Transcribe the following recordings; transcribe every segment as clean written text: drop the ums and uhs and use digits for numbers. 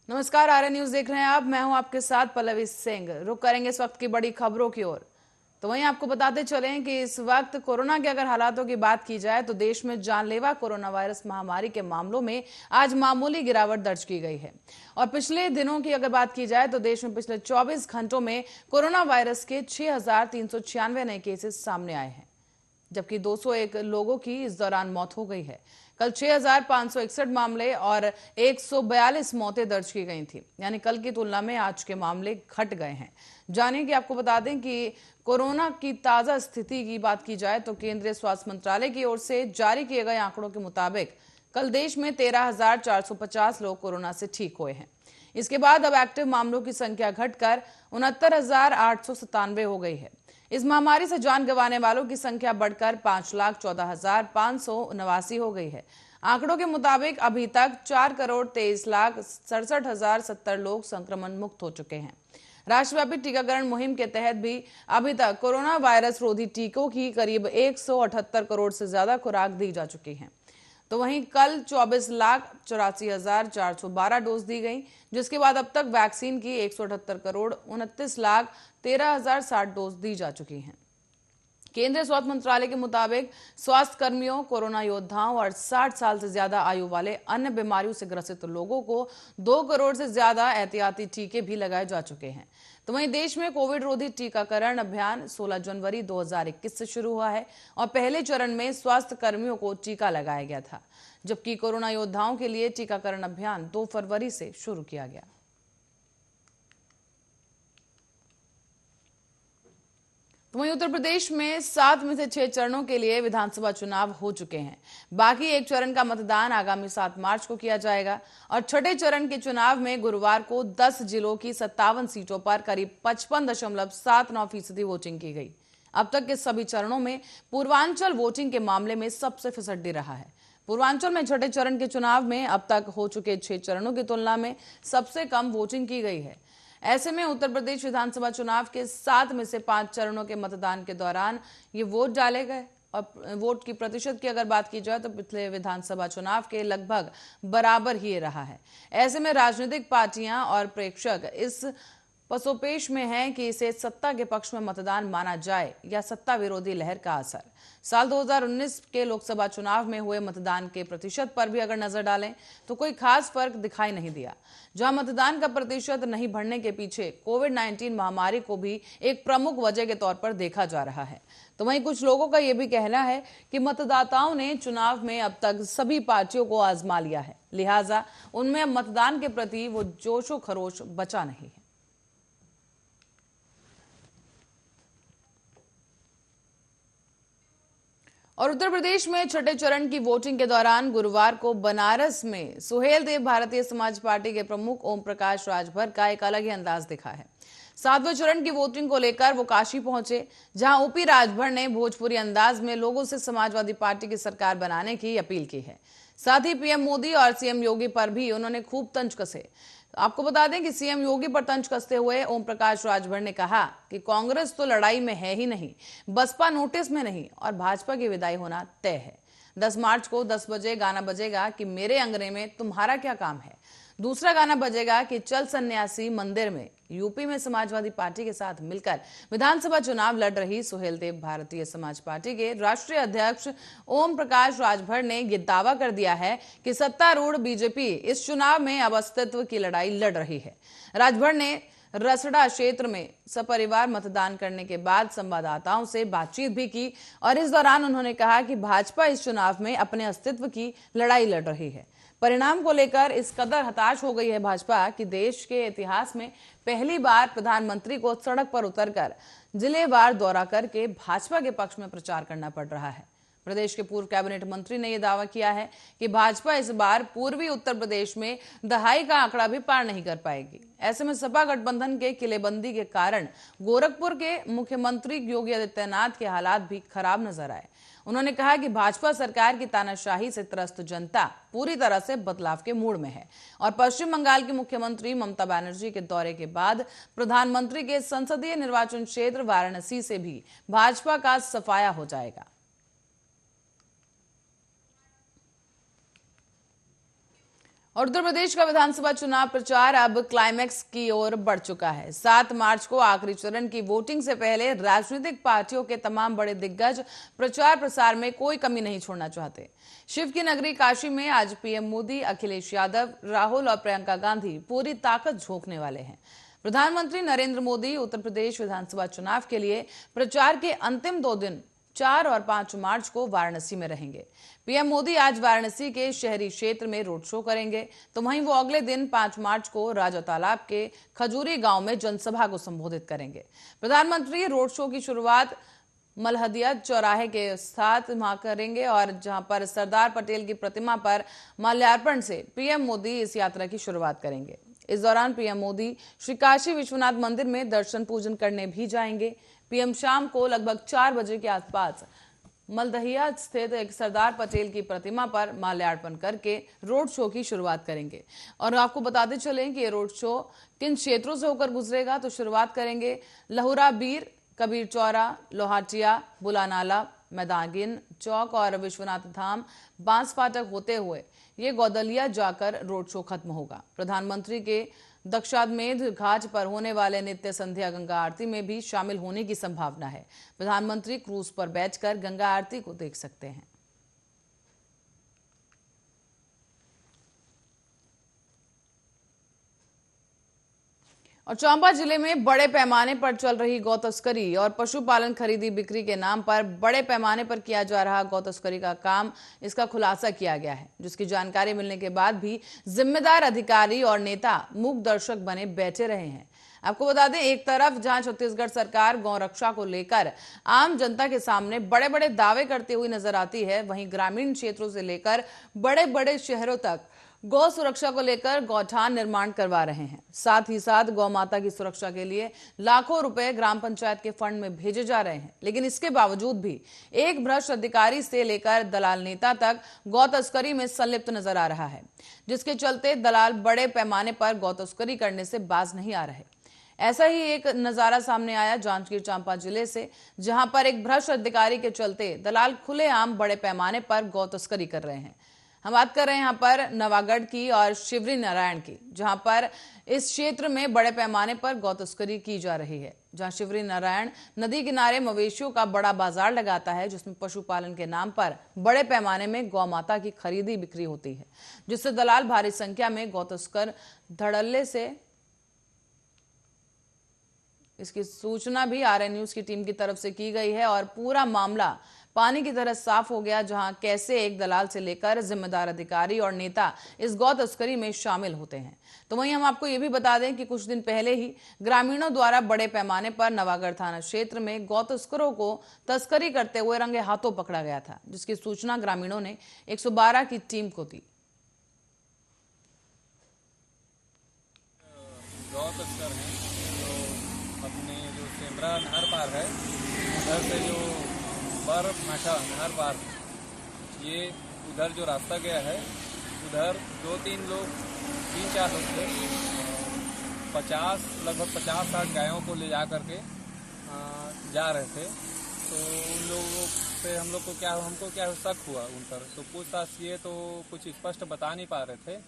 नमस्कार, आर्य न्यूज देख रहे हैं आप। मैं हूं आपके साथ पल्लवी सिंह। रुक करेंगे इस वक्त की बड़ी खबरों की ओर। तो वहीं आपको बताते चलें कि इस वक्त कोरोना के अगर हालातों की बात की जाए तो देश में जानलेवा कोरोना वायरस महामारी के मामलों में आज मामूली गिरावट दर्ज की गई है। और पिछले दिनों की अगर बात की जाए तो देश में पिछले 24 घंटों में कोरोना वायरस के 6,396 नए केसेस सामने आए हैं, जबकि 201 लोगों की इस दौरान मौत हो गई है। कल 6,561 मामले और 142 मौतें दर्ज की गई थी, यानी कल की तुलना में आज के मामले घट गए हैं। जानिए कि आपको बता दें कि कोरोना की ताजा स्थिति की बात की जाए तो केंद्रीय स्वास्थ्य मंत्रालय की ओर से जारी किए गए आंकड़ों के मुताबिक कल देश में 13,450 लोग कोरोना से ठीक हुए हैं। इसके बाद अब एक्टिव मामलों की संख्या घटकर 69,897 हो गई है। इस महामारी से जान गंवाने वालों की संख्या बढ़कर 5,14,589 हो गई है। आंकड़ों के मुताबिक अभी तक 4,23,67,070 लोग संक्रमण मुक्त हो चुके हैं। राष्ट्रव्यापी टीकाकरण मुहिम के तहत भी अभी तक कोरोना वायरस रोधी टीकों की करीब 178 करोड़ से ज्यादा खुराक दी जा चुकी है। तो वहीं कल 24,84,412 डोज दी गई, जिसके बाद अब तक वैक्सीन की 178,29,13,060 डोज दी जा चुकी हैं। केंद्रीय स्वास्थ्य मंत्रालय के मुताबिक स्वास्थ्य कर्मियों, कोरोना योद्धाओं और 60 साल से ज्यादा आयु वाले अन्य बीमारियों से ग्रसित लोगों को 2 करोड़ से ज्यादा एहतियाती टीके भी लगाए जा चुके हैं। तो वहीं देश में कोविड रोधी टीकाकरण अभियान 16 जनवरी 2021 से शुरू हुआ है और पहले चरण में स्वास्थ्य कर्मियों को टीका लगाया गया था, जबकि कोरोना योद्धाओं के लिए टीकाकरण अभियान 2 फरवरी से शुरू किया गया। तो वहीं उत्तर प्रदेश में 7 में से 6 चरणों के लिए विधानसभा चुनाव हो चुके हैं। बाकी एक चरण का मतदान आगामी 7 मार्च को किया जाएगा और छठे चरण के चुनाव में गुरुवार को 10 जिलों की 57 सीटों पर करीब 55.79% वोटिंग की गई। अब तक के सभी चरणों में पूर्वांचल वोटिंग के मामले में सबसे फिसड्डी रहा है। पूर्वांचल में छठे चरण के चुनाव में अब तक हो चुके 6 चरणों की तुलना में सबसे कम वोटिंग की गई है। ऐसे में उत्तर प्रदेश विधानसभा चुनाव के 7 में से 5 चरणों के मतदान के दौरान ये वोट डाले गए और वोट की प्रतिशत की अगर बात की जाए तो पिछले विधानसभा चुनाव के लगभग बराबर ही रहा है। ऐसे में राजनीतिक पार्टियां और प्रेक्षक इस पसोपेश में है कि इसे सत्ता के पक्ष में मतदान माना जाए या सत्ता विरोधी लहर का असर। साल 2019 के लोकसभा चुनाव में हुए मतदान के प्रतिशत पर भी अगर नजर डालें तो कोई खास फर्क दिखाई नहीं दिया। जहां मतदान का प्रतिशत नहीं बढ़ने के पीछे कोविड-19 महामारी को भी एक प्रमुख वजह के तौर पर देखा जा रहा है। तो वहीं कुछ लोगों का यह भी कहना है कि मतदाताओं ने चुनाव में अब तक सभी पार्टियों को आजमा लिया है, लिहाजा उनमें अब मतदान के प्रति वो जोशो खरोश बचा नहीं है। और उत्तर प्रदेश में छठे चरण की वोटिंग के दौरान गुरुवार को बनारस में सुहेलदेव भारतीय समाज पार्टी के प्रमुख ओम प्रकाश राजभर का एक अलग ही अंदाज दिखा है। 7वें चरण की वोटिंग को लेकर वो काशी पहुंचे, जहां ओपी राजभर ने भोजपुरी अंदाज में लोगों से समाजवादी पार्टी की सरकार बनाने की अपील की है। साथ ही पीएम मोदी और सीएम योगी पर भी उन्होंने खूब तंज कसे। आपको बता दें कि सीएम योगी पर तंज कसते हुए ओम प्रकाश राजभर ने कहा कि कांग्रेस तो लड़ाई में है ही नहीं, बसपा नोटिस में नहीं और भाजपा की विदाई होना तय है। 10 मार्च को 10 बजे गाना बजेगा कि मेरे अंगने में तुम्हारा क्या काम है। दूसरा गाना बजेगा कि चल सन्यासी मंदिर में। यूपी में समाजवादी पार्टी के साथ मिलकर विधानसभा चुनाव लड़ रही सुहेलदेव भारतीय समाज पार्टी के राष्ट्रीय अध्यक्ष ओम प्रकाश राजभर ने यह दावा कर दिया है कि सत्तारूढ़ बीजेपी इस चुनाव में अब अस्तित्व की लड़ाई लड़ रही है। राजभर ने रसड़ा क्षेत्र में सपरिवार मतदान करने के बाद संवाददाताओं से बातचीत भी की और इस दौरान उन्होंने कहा कि भाजपा इस चुनाव में अपने अस्तित्व की लड़ाई लड़ रही है। परिणाम को लेकर इस कदर हताश हो गई है भाजपा कि देश के इतिहास में पहली बार प्रधानमंत्री को सड़क पर उतरकर जिलेवार दौरा करके भाजपा के पक्ष में प्रचार करना पड़ रहा है। प्रदेश के पूर्व कैबिनेट मंत्री ने यह दावा किया है कि भाजपा इस बार पूर्वी उत्तर प्रदेश में दहाई का आंकड़ा भी पार नहीं कर पाएगी। ऐसे में सपा गठबंधन के किलेबंदी के कारण गोरखपुर के मुख्यमंत्री योगी आदित्यनाथ के हालात भी खराब नजर आए। उन्होंने कहा कि भाजपा सरकार की तानाशाही से त्रस्त जनता पूरी तरह से बदलाव के मूड में है और पश्चिम बंगाल की मुख्यमंत्री ममता बनर्जी के दौरे के बाद प्रधानमंत्री के संसदीय निर्वाचन क्षेत्र वाराणसी से भी भाजपा का सफाया हो जाएगा। और उत्तर प्रदेश का विधानसभा चुनाव प्रचार अब क्लाइमैक्स की ओर बढ़ चुका है। 7 मार्च को आखिरी चरण की वोटिंग से पहले राजनीतिक पार्टियों के तमाम बड़े दिग्गज प्रचार प्रसार में कोई कमी नहीं छोड़ना चाहते। शिव की नगरी काशी में आज पीएम मोदी, अखिलेश यादव, राहुल और प्रियंका गांधी पूरी ताकत झोंकने वाले हैं। प्रधानमंत्री नरेंद्र मोदी उत्तर प्रदेश विधानसभा चुनाव के लिए प्रचार के अंतिम 2 दिन 4 और 5 मार्च को वाराणसी में रहेंगे। पीएम मोदी आज वाराणसी के शहरी क्षेत्र में रोड शो करेंगे, तो वहीं वो अगले दिन 5 मार्च को राजा तालाब के खजूरी गांव में जनसभा को संबोधित करेंगे। प्रधानमंत्री रोड शो की शुरुआत मलहदिया चौराहे के साथ वहां करेंगे और जहां पर सरदार पटेल की प्रतिमा पर माल्यार्पण से पीएम मोदी इस यात्रा की शुरुआत करेंगे। इस दौरान पीएम मोदी श्री काशी विश्वनाथ मंदिर में दर्शन पूजन करने भी जाएंगे। पीएम शाम को लगभग 4 बजे के आसपास मलदहिया स्थित एक सरदार पटेल की प्रतिमा पर माल्यार्पण करके रोड शो की शुरुआत करेंगे। और आपको बताते चलें कि ये रोड शो किन क्षेत्रों से होकर गुजरेगा, तो शुरुआत करेंगे लहुरा बीर, कबीर चौरा, लोहाटिया, बुलानाला, मैदागिन चौक और विश्वनाथ धाम, बांस फाटक होते हुए ये गौदलिया जाकर रोड शो खत्म होगा। प्रधानमंत्री के दक्षाश्वमेध घाट पर होने वाले नित्य संध्या गंगा आरती में भी शामिल होने की संभावना है। प्रधानमंत्री क्रूज पर बैठकर गंगा आरती को देख सकते हैं। और चंबा जिले में बड़े पैमाने पर चल रही गौ तस्करी और पशुपालन खरीदी बिक्री के नाम पर बड़े पैमाने पर किया जा रहा गौ तस्करी का काम, इसका खुलासा किया गया है, जिसकी जानकारी मिलने के बाद भी जिम्मेदार अधिकारी और नेता मूक दर्शक बने बैठे रहे हैं। आपको बता दें, एक तरफ जहां छत्तीसगढ़ सरकार गौ रक्षा को लेकर आम जनता के सामने बड़े बड़े दावे करती हुई नजर आती है, वहीं ग्रामीण क्षेत्रों से लेकर बड़े बड़े शहरों तक गौ सुरक्षा को लेकर गौठान निर्माण करवा रहे हैं। साथ ही साथ गौ माता की सुरक्षा के लिए लाखों रुपए ग्राम पंचायत के फंड में भेजे जा रहे हैं, लेकिन इसके बावजूद भी एक भ्रष्ट अधिकारी से लेकर दलाल नेता तक गौ तस्करी में संलिप्त नजर आ रहा है, जिसके चलते दलाल बड़े पैमाने पर गौ तस्करी करने से बाज नहीं आ रहे। ऐसा ही एक नजारा सामने आया जांजगीर चांपा जिले से, जहां पर एक भ्रष्ट अधिकारी के चलते दलाल खुलेआम बड़े पैमाने पर गौ तस्करी कर रहे हैं। हम बात कर रहे हैं यहाँ पर नवागढ़ की और शिवरी नारायण की, जहां पर इस क्षेत्र में बड़े पैमाने पर गौ तस्करी की जा रही है। जहां शिवरी नारायण नदी किनारे मवेशियों का बड़ा बाजार लगाता है, जिसमें पशुपालन के नाम पर बड़े पैमाने में गौ माता की खरीदी बिक्री होती है, जिससे दलाल भारी संख्या में गौ तस्कर धड़ल्ले से इसकी सूचना भी आरएन न्यूज की टीम की तरफ से की गई है और पूरा मामला पानी की तरह साफ हो गया, जहां कैसे एक दलाल से लेकर जिम्मेदार अधिकारी और नेता इस गौ तस्करी में शामिल होते हैं। तो वहीं हम आपको ये भी बता दें कि कुछ दिन पहले ही ग्रामीणों द्वारा बड़े पैमाने पर नवागढ़ थाना क्षेत्र में गौ तस्करों को तस्करी करते हुए रंगे हाथों पकड़ा गया था, जिसकी सूचना ग्रामीणों ने 112 की टीम को दी। गौ तस्कर हैं तो अपने जो सेमरा नहर पार है, उधर से जो बर्फ माठा नहर पार, ये उधर जो रास्ता गया है, उधर 2-3 लोग 3-4 लोग थे, लगभग 50-60 गायों को ले जा करके जा रहे थे। तो उन लोगों से हमको क्या शक हुआ उन पर, तो पूछताछ किए तो कुछ स्पष्ट बता नहीं पा रहे थे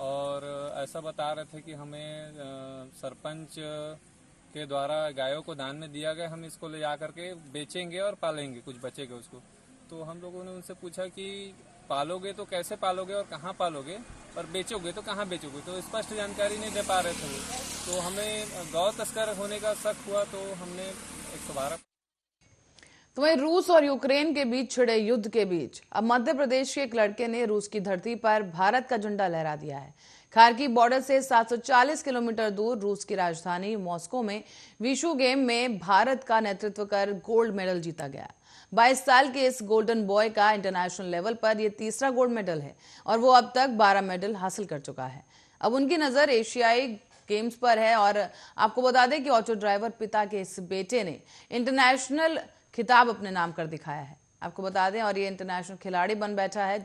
और ऐसा बता रहे थे कि हमें सरपंच के द्वारा गायों को दान में दिया गया, हम इसको ले जा करके बेचेंगे और पालेंगे, कुछ बचेगा उसको। तो हम लोगों ने उनसे पूछा कि पालोगे तो कैसे पालोगे और कहाँ पालोगे, और बेचोगे तो कहाँ बेचोगे, तो स्पष्ट जानकारी नहीं दे पा रहे थे। तो हमें गौ तस्कर होने का शक हुआ, तो हमने 112। तो वहीं रूस और यूक्रेन के बीच छिड़े युद्ध के बीच अब मध्य प्रदेश के एक लड़के ने रूस की धरती पर भारत का झंडा लहरा दिया है। खार्किव बॉर्डर से 740 किलोमीटर दूर रूस की राजधानी मॉस्को में विश्व गेम में भारत का नेतृत्व कर गोल्ड मेडल जीता गया। 22 साल के इस गोल्डन बॉय का इंटरनेशनल लेवल पर यह तीसरा गोल्ड मेडल है और वो अब तक 12 मेडल हासिल कर चुका है। अब उनकी नजर एशियाई गेम्स पर है और आपको बता दें कि ऑटो ड्राइवर पिता के इस बेटे ने इंटरनेशनल खिताब अपने नाम कर दिखाया है। आपको बता दें, और ये इंटरनेशनल खिलाड़ी बन बैठा है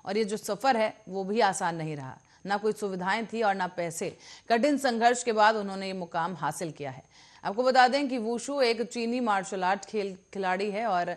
ये जो सफर है वो भी आसान नहीं रहा। ना कोई सुविधाएं थी और ना पैसे। कठिन संघर्ष के बाद उन्होंने ये मुकाम हासिल किया है। आपको बता दें कि वुशु एक चीनी मार्शल आर्ट खिलाड़ी है और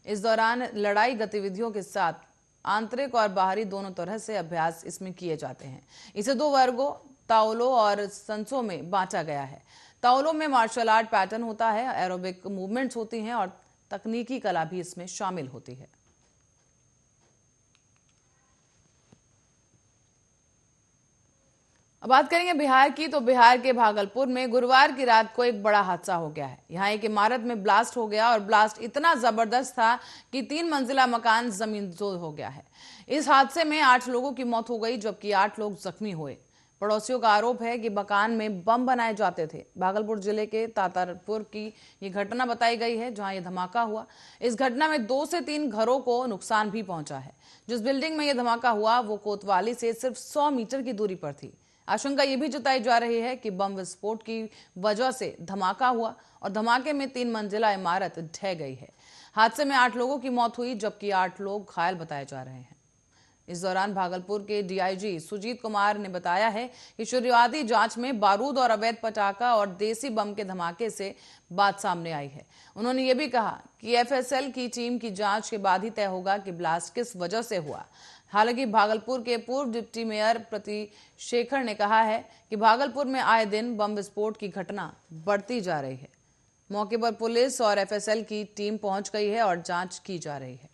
इस दौरान लड़ाई गतिविधियों के साथ आंतरिक और बाहरी दोनों तरह से अभ्यास इसमें किए जाते हैं। इसे 2 वर्गों ताओलो और संसो में बांटा गया है। ताओलो में मार्शल आर्ट पैटर्न होता है, एरोबिक मूवमेंट्स होती हैं और तकनीकी कला भी इसमें शामिल होती है। अब बात करेंगे बिहार की, तो बिहार के भागलपुर में गुरुवार की रात को एक बड़ा हादसा हो गया है। यहाँ एक इमारत में ब्लास्ट हो गया और ब्लास्ट इतना जबरदस्त था कि 3 मंजिला मकान जमींदोज हो गया है। इस हादसे में 8 लोगों की मौत हो गई, जबकि 8 लोग जख्मी हुए। पड़ोसियों का आरोप है कि मकान में बम बनाए जाते थे। भागलपुर जिले के तातारपुर की ये घटना बताई गई है, जहां ये धमाका हुआ। इस घटना में 2 से 3 घरों को नुकसान भी पहुंचा है। जिस बिल्डिंग में यह धमाका हुआ वो कोतवाली से सिर्फ 100 मीटर की दूरी पर थी। आशंका ये भी जताई जा रही है कि बम विस्फोट की वजह से धमाका हुआ और धमाके में 3 मंजिला इमारत ढह गई है। हादसे में 8 लोगों की मौत हुई, जबकि 8 लोग घायल बताए जा रहे हैं। इस दौरान भागलपुर के डीआईजी सुजीत कुमार ने बताया है कि शुरुआती जांच में बारूद और अवैध पटाखा और देसी बम के धमाके से बात सामने आई है। उन्होंने ये भी कहा कि एफएसएल की टीम की जांच के बाद ही तय होगा कि ब्लास्ट किस वजह से हुआ। हालांकि भागलपुर के पूर्व डिप्टी मेयर प्रतिशेखर ने कहा है कि भागलपुर में आए दिन बम विस्फोट की घटना बढ़ती जा रही है। मौके पर पुलिस और एफएसएल की टीम पहुंच गई है और जांच की जा रही है।